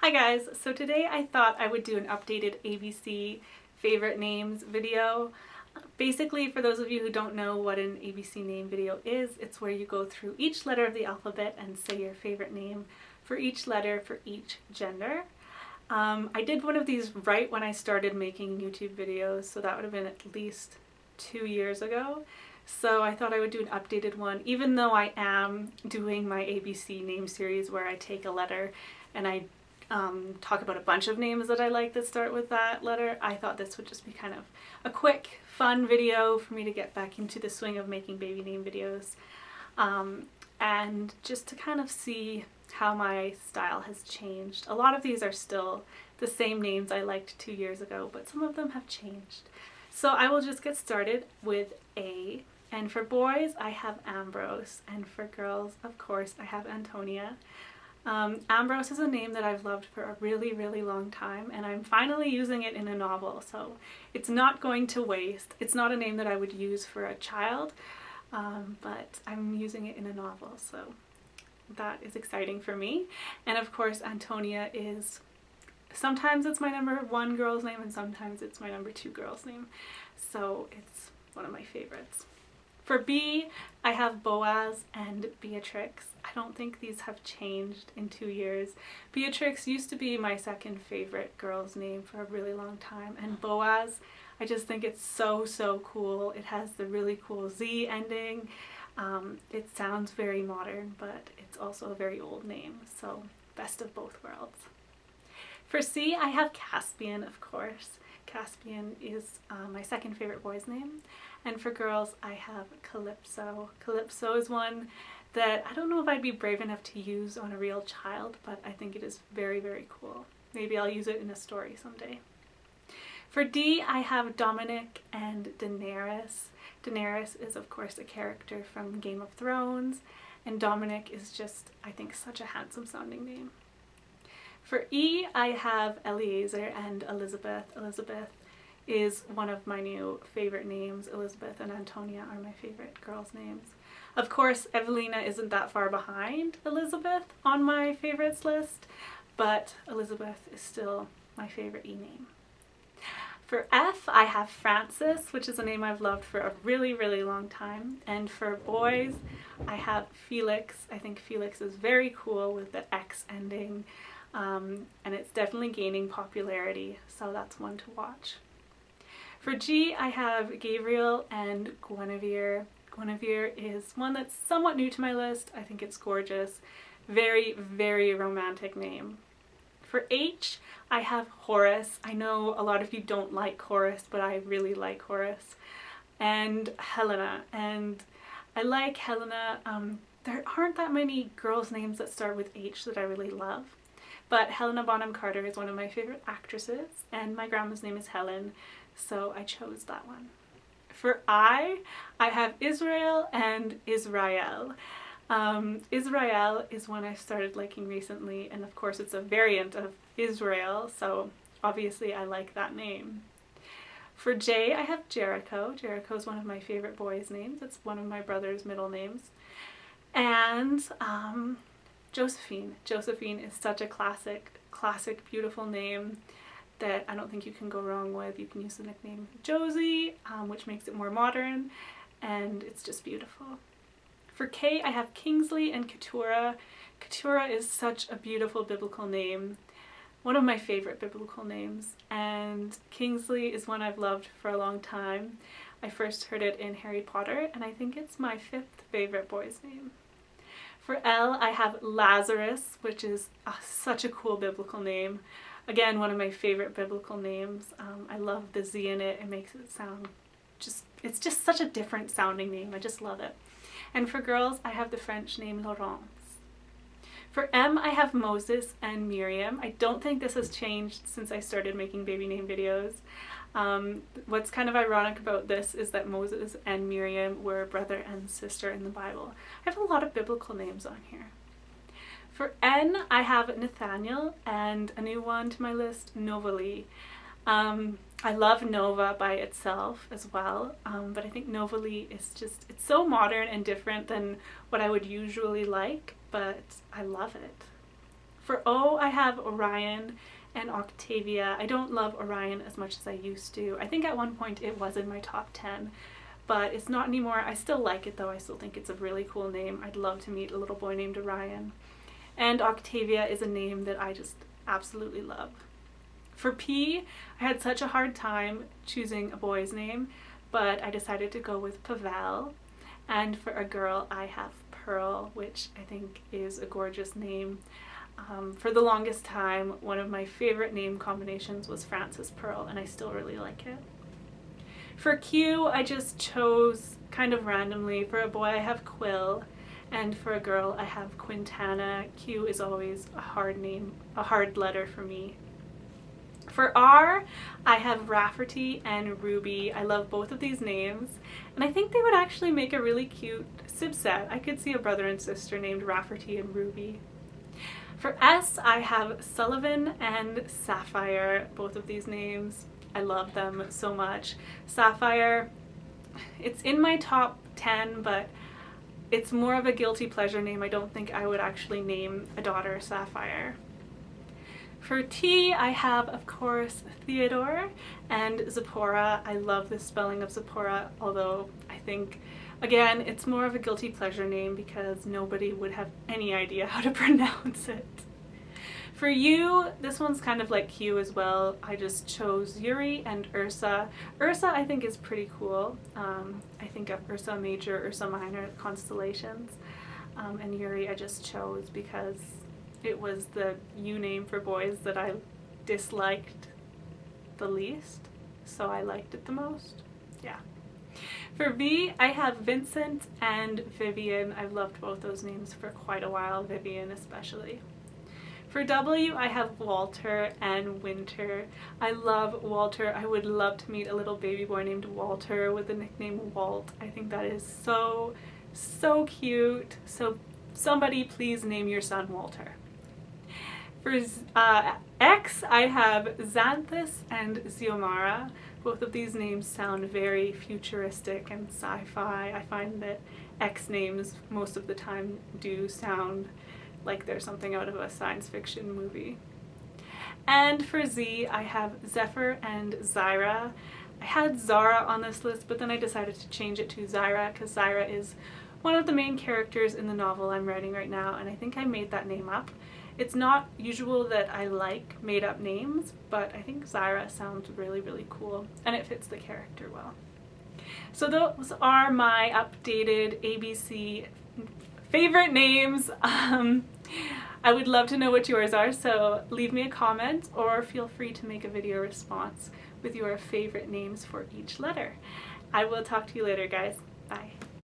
Hi guys, so today I thought I would do an updated ABC favorite names video. Basically, for those of you who don't know what an ABC name video is, it's where you go through each letter of the alphabet and say your favorite name for each letter for each gender. I did one of these right when I started making YouTube videos, so that would have been at least 2 years ago. So I thought I would do an updated one, even though I am doing my ABC name series where I take a letter and I talk about a bunch of names that I like that start with that letter. I thought this would just be kind of a quick, fun video for me to get back into the swing of making baby name videos, and just to kind of see how my style has changed. A lot of these are still the same names I liked 2 years ago, but some of them have changed. So I will just get started with A. And for boys, I have Ambrose, and for girls, of course, I have Antonia. Ambrose is a name that I've loved for a really, really long time, and I'm finally using it in a novel, so it's not going to waste. It's not a name that I would use for a child, but I'm using it in a novel, so that is exciting for me. And of course, Antonia is, sometimes it's my #1 girl's name and sometimes it's my #2 girl's name, so it's one of my favorites. For B, I have Boaz and Beatrix. I don't think these have changed in 2 years. Beatrix used to be my second favorite girl's name for a really long time, and Boaz, I just think it's so, so cool. It has the really cool Z ending. It sounds very modern, but it's also a very old name, so best of both worlds. For C, I have Caspian, of course. Caspian is my second favorite boy's name. And for girls, I have Calypso. Calypso is one that I don't know if I'd be brave enough to use on a real child, but I think it is very, very cool. Maybe I'll use it in a story someday. For D, I have Dominic and Daenerys. Daenerys is, of course, a character from Game of Thrones, and Dominic is just, I think, such a handsome sounding name. For E, I have Eleazer and Elizabeth. Elizabeth is one of my new favorite names. Elizabeth and Antonia are my favorite girls' names. Of course, Evelina isn't that far behind Elizabeth on my favorites list, but Elizabeth is still my favorite E name. For F, I have Francis, which is a name I've loved for a really, really long time. And for boys, I have Felix. I think Felix is very cool with the X ending, and it's definitely gaining popularity, so that's one to watch. For G, I have Gavriel and Guinevere. Guinevere is one that's somewhat new to my list. I think it's gorgeous. Very, very romantic name. For H, I have Horace. I know a lot of you don't like Horace, but I really like Horace. And Helena. And I like Helena. There aren't that many girls' names that start with H that I really love. But Helena Bonham Carter is one of my favorite actresses, and my grandma's name is Helen, so I chose that one. For I have Israelle and Israelle. Israelle is one I started liking recently, and of course it's a variant of Israel, so obviously I like that name. For J, I have Jericho. Jericho is one of my favorite boys' names. It's one of my brother's middle names. And Josephine. Josephine is such a classic, beautiful name that I don't think you can go wrong with. You can use the nickname Josie, which makes it more modern, and it's just beautiful. For K, I have Kingsley and Keturah. Keturah is such a beautiful biblical name, one of my favorite biblical names, and Kingsley is one I've loved for a long time. I first heard it in Harry Potter, and I think it's my 5th favorite boy's name. For L, I have Lazarus, which is such a cool biblical name. Again, one of my favorite biblical names. I love the Z in it. It makes it sound it's just such a different sounding name. I just love it. And for girls, I have the French name Laurence. For M, I have Moses and Miriam. I don't think this has changed since I started making baby name videos. What's kind of ironic about this is that Moses and Miriam were brother and sister in the Bible. I have a lot of biblical names on here. For N, I have Nathaniel, and a new one to my list, Novalee. I love Nova by itself as well, but I think Novalee is just, it's so modern and different than what I would usually like, but I love it. For O, I have Orion and Octavia. I don't love Orion as much as I used to. I think at one point it was in my top 10, but it's not anymore. I still like it though. I still think it's a really cool name. I'd love to meet a little boy named Orion. And Octavia is a name that I just absolutely love. For P, I had such a hard time choosing a boy's name, but I decided to go with Pavel. And for a girl, I have Pearl, which I think is a gorgeous name. For the longest time, one of my favorite name combinations was Francis Pearl, and I still really like it. For Q, I just chose kind of randomly. For a boy, I have Quill, and for a girl, I have Quintana. Q is always a hard name, a hard letter for me. For R, I have Rafferty and Ruby. I love both of these names, and I think they would actually make a really cute sib set. I could see a brother and sister named Rafferty and Ruby. For S, I have Sullivan and Sapphire, both of these names. I love them so much. Sapphire, it's in my top 10, but it's more of a guilty pleasure name. I don't think I would actually name a daughter Sapphire. For T, I have, of course, Theodore and Tzipporah. I love the spelling of Tzipporah, although I think, again, it's more of a guilty pleasure name because nobody would have any idea how to pronounce it. For U, this one's kind of like Q as well. I just chose Uri and Ursa. Ursa I think is pretty cool. I think of Ursa Major, Ursa Minor constellations. And Uri I just chose because it was the U name for boys that I disliked the least, so I liked it the most. Yeah. For V, I have Vincent and Vivian. I've loved both those names for quite a while, Vivian especially. For W, I have Walter and Winter. I love Walter. I would love to meet a little baby boy named Walter with the nickname Walt. I think that is so, so cute. So somebody please name your son Walter. For X, I have Xanthus and Xiamara. Both of these names sound very futuristic and sci-fi. I find that X names most of the time do sound like they're something out of a science fiction movie. And for Z, I have Zephyr and Zyra. I had Zara on this list, but then I decided to change it to Zyra because Zyra is one of the main characters in the novel I'm writing right now, and I think I made that name up. It's not usual that I like made-up names, but I think Zyra sounds really, really cool, and it fits the character well. So those are my updated ABC favorite names. I would love to know what yours are, so leave me a comment or feel free to make a video response with your favorite names for each letter. I will talk to you later, guys. Bye.